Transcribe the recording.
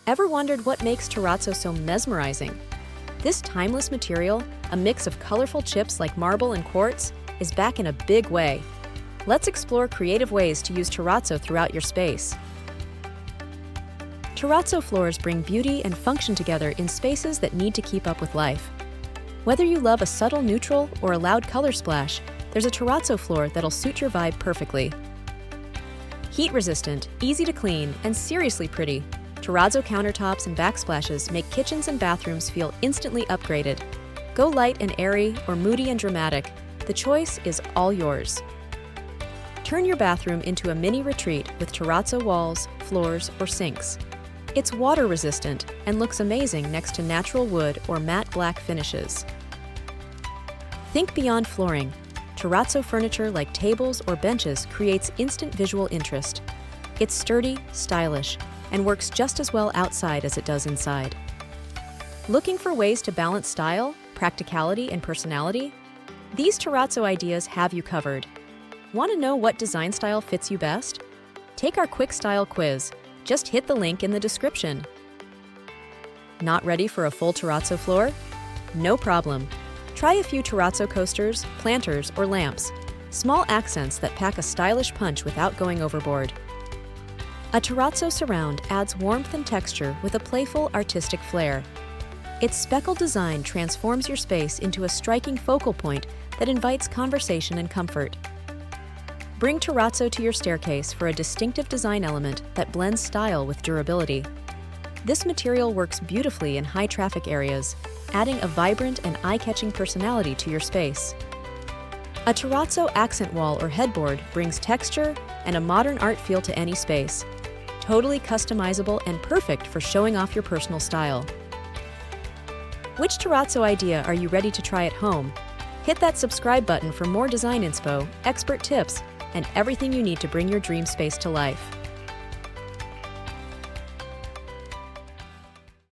Ever wondered what makes terrazzo so mesmerizing? This timeless material, a mix of colorful chips like marble and quartz, is back in a big way. Let's explore creative ways to use terrazzo throughout your space. Terrazzo floors bring beauty and function together in spaces that need to keep up with life. Whether you love a subtle neutral or a loud color splash, there's a terrazzo floor that'll suit your vibe perfectly. Heat-resistant, easy to clean, and seriously pretty, terrazzo countertops and backsplashes make kitchens and bathrooms feel instantly upgraded. Go light and airy or moody and dramatic, the choice is all yours. Turn your bathroom into a mini retreat with terrazzo walls, floors, or sinks. It's water-resistant and looks amazing next to natural wood or matte black finishes. Think beyond flooring. Terrazzo furniture like tables or benches creates instant visual interest. It's sturdy, stylish, and works just as well outside as it does inside. Looking for ways to balance style, practicality, and personality? These terrazzo ideas have you covered. Want to know what design style fits you best? Take our quick style quiz. Just hit the link in the description. Not ready for a full terrazzo floor? No problem. Try a few terrazzo coasters, planters, or lamps. Small accents that pack a stylish punch without going overboard. A terrazzo surround adds warmth and texture with a playful, artistic flair. Its speckled design transforms your space into a striking focal point that invites conversation and comfort. Bring terrazzo to your staircase for a distinctive design element that blends style with durability. This material works beautifully in high-traffic areas, adding a vibrant and eye-catching personality to your space. A terrazzo accent wall or headboard brings texture and a modern art feel to any space. Totally customizable and perfect for showing off your personal style. Which terrazzo idea are you ready to try at home? Hit that subscribe button for more design inspo, expert tips, and everything you need to bring your dream space to life.